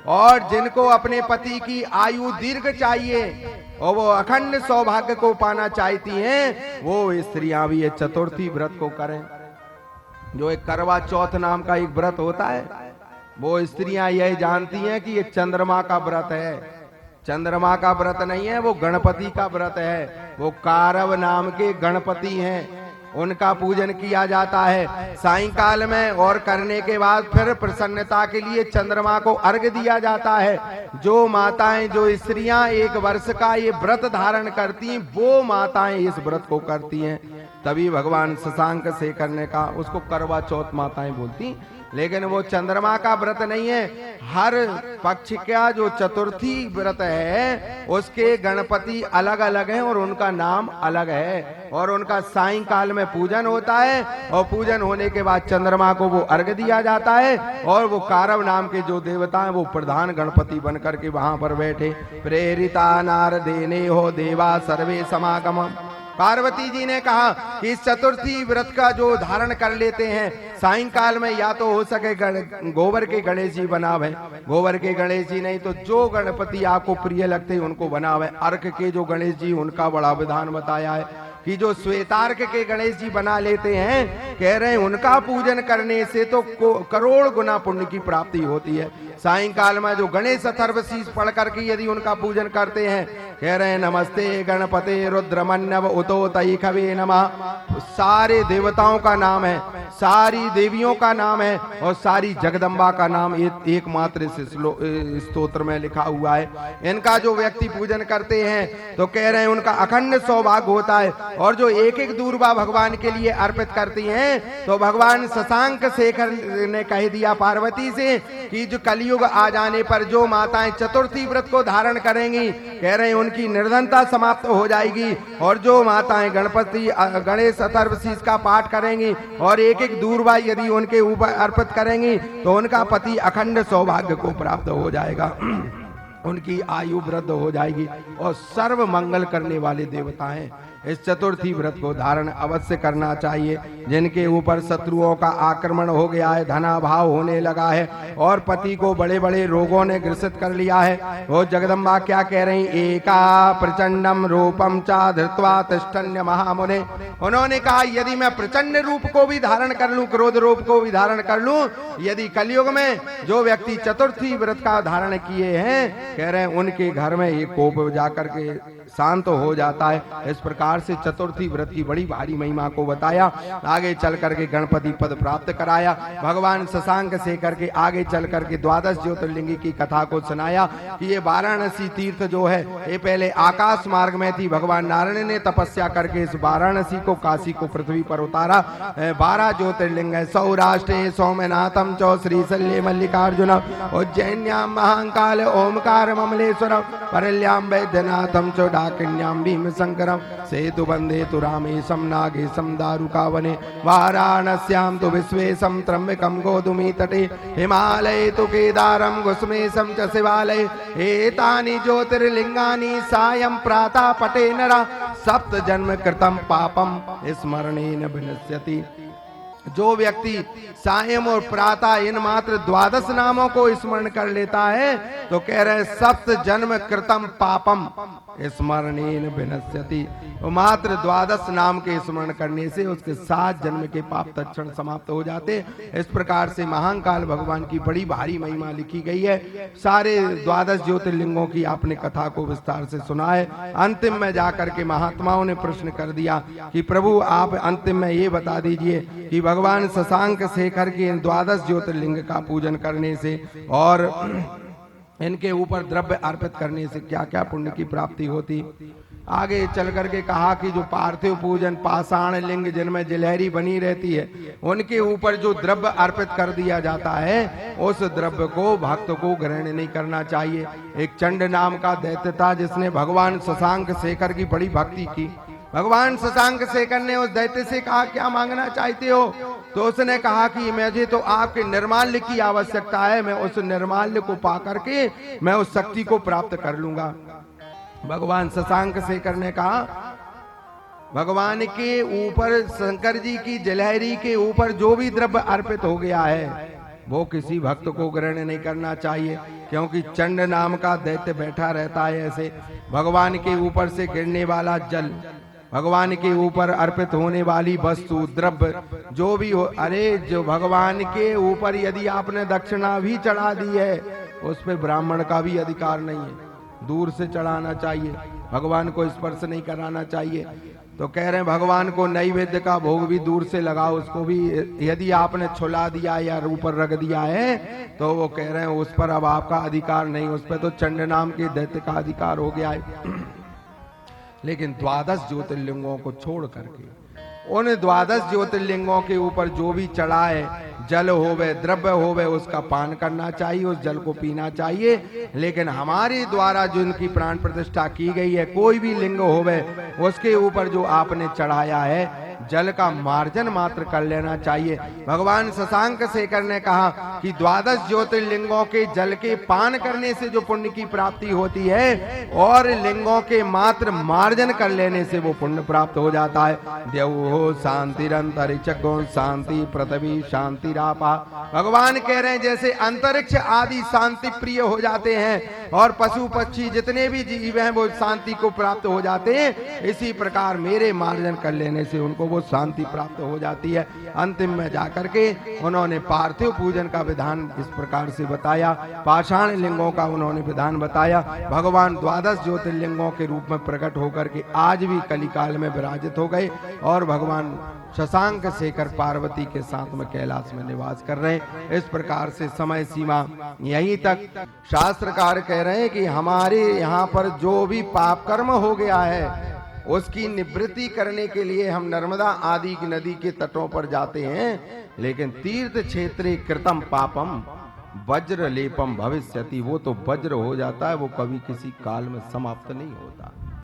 और जिनको अपने पति की आयु दीर्घ चाहिए और वो अखंड सौभाग्य को पाना चाहती हैं, वो स्त्रियां भी ये चतुर्थी व्रत को करें। जो एक करवा चौथ नाम का एक व्रत होता है, वो स्त्रियां यही जानती हैं कि ये चंद्रमा का व्रत है। चंद्रमा का व्रत नहीं है, वो गणपति का व्रत है। वो कारव नाम के गणपति हैं, उनका पूजन किया जाता है सायंकाल में। और करने के बाद फिर प्रसन्नता के लिए चंद्रमा को अर्घ्य दिया जाता है। जो माताएं, जो स्त्रियां एक वर्ष का ये व्रत धारण करती हैं, वो माताएं इस व्रत को करती हैं। तभी भगवान शशांक से करने का उसको करवा चौथ माताएं बोलती। लेकिन वो चंद्रमा का व्रत नहीं है। हर पक्ष का जो चतुर्थी व्रत है उसके गणपति अलग अलग हैं और उनका नाम अलग है। और उनका सायंकाल में पूजन होता है और पूजन होने के बाद चंद्रमा को वो अर्घ्य दिया जाता है। और वो कारव नाम के जो देवता हैं वो प्रधान गणपति बन करके वहां पर बैठे। प्रेरिता नारदेने हो देवा सर्वे समागम। पार्वती जी ने कहा कि इस चतुर्थी व्रत का जो धारण कर लेते हैं सायंकाल में, या तो हो सके गोबर के गणेश जी बनावे, गोबर के गणेश जी नहीं तो जो गणपति आपको प्रिय लगते हैं उनको बनावे। अर्क के जो गणेश जी, उनका बड़ा विधान बताया है कि जो श्वेतार्क के गणेश जी बना लेते हैं, कह रहे हैं उनका पूजन करने से तो करोड़ गुना पुण्य की प्राप्ति होती है। सायंकाल में जो गणेश अथर्वशीष पढ़ करके यदि उनका पूजन करते हैं, कह रहे हैं नमस्ते गणपते रुद्रमन्नव उतो तैखवे नमः। सारे देवताओं का नाम है, सारी देवियों का नाम है और सारी जगदम्बा का नाम एकमात्र इस स्तोत्र में लिखा हुआ है। इनका जो व्यक्ति पूजन करते हैं तो कह रहे हैं उनका अखंड सौभाग्य होता है। और जो एक एक दूर्वा भगवान के लिए अर्पित करती हैं, तो भगवान शशांक शेखर ने कह दिया पार्वती से कि जो कलयुग आ जाने पर जो माताएं चतुर्थी व्रत को धारण करेंगी, कह रहे हैं उनकी निर्धनता समाप्त हो जाएगी। और जो माताएं गणेश अथर्वशीष का पाठ करेंगी और एक एक दूर्वा यदि उनके ऊपर अर्पित करेंगी, तो उनका पति अखंड सौभाग्य को प्राप्त हो जाएगा, उनकी आयु वृद्ध हो जाएगी और सर्व मंगल करने वाले देवता हैं। इस चतुर्थी व्रत को धारण अवश्य करना चाहिए। जिनके ऊपर शत्रुओं का आक्रमण हो गया है, धनाभाव होने लगा है और पति को बड़े बड़े रोगों ने ग्रसित कर लिया है, वो जगदम्बा क्या कह रही, एका प्रचंडम रूपम चा धृत्वा तिष्ठन्य महामुने। उन्होंने कहा यदि मैं प्रचंड रूप को भी धारण कर लूं, क्रोध रूप को भी धारण कर लूं, यदि कलयुग में जो व्यक्ति चतुर्थी व्रत का धारण किए हैं, कह रहे हैं उनके घर में ये कोप जाकर के शांत हो जाता है। इस प्रकार से चतुर्थी व्रत की बड़ी भारी महिमा को बताया। आगे चल करके गणपति पद प्राप्त कराया। भगवान शशांक से करके आगे चल करके द्वादश ज्योतिर्लिंगी की कथा को सुनाया कि ये वाराणसी तीर्थ जो है ये पहले आकाश मार्ग में थी। भगवान नारायण ने तपस्या करके इस वाराणसी को, काशी को पृथ्वी पर उतारा। 12 ज्योतिर्लिंग है। सौराष्ट्र सोमनाथम चौ श्रीशल्य मल्लिकार्जुन उज्जैन्याम महाकाल ओमकार ममलेश्वरम परल्याम वैद्यनाथम चौ डाकिन्याम भीम शंकरम सेतु बंधे तु रामेशम नागेशम दारुकावने वाराणस्याम तु विश्वेशम त्र्यंबकम गोधूमी तटे हिमालय तु केदारम घुस्मेशम च शिवालय एतानि ज्योतिर्लिंगानि सायं प्रातः पटे नरा सप्त जन्म कृतम पापम स्मरणेन विनश्यति। जो व्यक्ति सायं और प्रातः इन मात्र द्वादश नामों को स्मरण कर लेता है, तो कह रहे सप्त जन्म कृतम पापम स्मरणेन विनश्यति। मात्र द्वादश नाम के स्मरण करने से उसके 7 जन्म के पाप तत्क्षण समाप्त हो जाते। इस प्रकार से महाकाल भगवान की बड़ी भारी महिमा लिखी गई है। सारे द्वादश ज्योतिर्लिंगों की आपने कथा को विस्तार से सुना है। अंतिम में जाकर के महात्माओं ने प्रश्न कर दिया कि प्रभु आप अंतिम में ये बता दीजिए कि भगवान शशांक शेखर के द्वादश ज्योतिर्लिंग का पूजन करने से और इनके ऊपर द्रव्य अर्पित करने से क्या क्या पुण्य की प्राप्ति होती। आगे चल करके कहा कि जो पार्थिव पूजन पाषाण लिंग जिनमें जिलहरी बनी रहती है, उनके ऊपर जो द्रव्य अर्पित कर दिया जाता है, उस द्रव्य को भक्त को ग्रहण नहीं करना चाहिए। एक चंड नाम का दैत्य था जिसने भगवान शशांक शेखर की बड़ी भक्ति की। भगवान शशांक शेखर ने उस दैत्य से कहा क्या मांगना चाहते हो? तो उसने कहा कि मुझे तो आपके निर्माल्य की आवश्यकता है, मैं उस निर्माल्य को पा करके मैं उस शक्ति को प्राप्त कर लूंगा। भगवान शशांक शेखर ने कहा भगवान के ऊपर, शंकर जी की जलहरी के ऊपर जो भी द्रव्य अर्पित हो गया है वो किसी भक्त को ग्रहण नहीं करना चाहिए। क्योंकि चंड नाम का दैत्य बैठा रहता है ऐसे। भगवान के ऊपर से गिरने वाला जल, भगवान के ऊपर अर्पित होने वाली वस्तु द्रव्य जो भी हो, अरे जो भगवान के ऊपर यदि आपने दक्षिणा भी चढ़ा दी है उस पे ब्राह्मण का भी अधिकार नहीं है, दूर से चढ़ाना चाहिए, भगवान को स्पर्श नहीं कराना चाहिए। तो कह रहे हैं भगवान को नैवेद्य का भोग भी दूर से लगाओ, उसको भी यदि आपने छुला दिया या ऊपर रख दिया है तो वो कह रहे हैं उस पर अब आपका अधिकार नहीं, उस पर तो चंड नाम के दैत्य का अधिकार हो गया है। लेकिन द्वादश ज्योतिर्लिंगों को छोड़ करके उन द्वादश ज्योतिर्लिंगों के ऊपर जो भी चढ़ाए, जल होवे द्रव्य होवे, उसका पान करना चाहिए, उस जल को पीना चाहिए। लेकिन हमारे द्वारा जो इनकी प्राण प्रतिष्ठा की गई है, कोई भी लिंग होवे उसके ऊपर जो आपने चढ़ाया है जल का मार्जन मात्र कर लेना चाहिए। भगवान शशांक शेखर ने कहा कि द्वादश ज्योतिर्लिंगों के जल के पान करने से जो पुण्य की प्राप्ति होती है और लिंगों के मात्र मार्जन कर लेने से वो पुण्य प्राप्त हो जाता है। देवो शांतिरंतरिक्ष शांति पृथ्वी शांति रापा। भगवान कह रहे हैं जैसे अंतरिक्ष आदि शांति प्रिय हो जाते हैं और पशु पक्षी जितने भी जीव हैं वो शांति को प्राप्त हो जाते हैं, इसी प्रकार मेरे मार्जन कर लेने से उनको वो शांति प्राप्त हो जाती है। अंतिम में जाकर के उन्होंने पार्थिव पूजन का विधान इस प्रकार से बताया, पाषाण लिंगों का उन्होंने विधान बताया। भगवान द्वादश ज्योतिर्लिंगों के रूप में प्रकट होकर के आज भी कलिकाल में विराजित हो गए और भगवान शशांक शेखर पार्वती के साथ में कैलाश में निवास कर रहे हैं। इस प्रकार से समय सीमा यहीं तक। शास्त्रकार कह रहे हैं कि हमारे यहाँ पर जो भी पाप कर्म हो गया है उसकी निवृत्ति करने के लिए हम नर्मदा आदि की नदी के तटों पर जाते हैं, लेकिन तीर्थ क्षेत्रे कृतम पापम वज्र लेपम भविष्यति, वो तो वज्र हो जाता है, वो कभी किसी काल में समाप्त नहीं होता।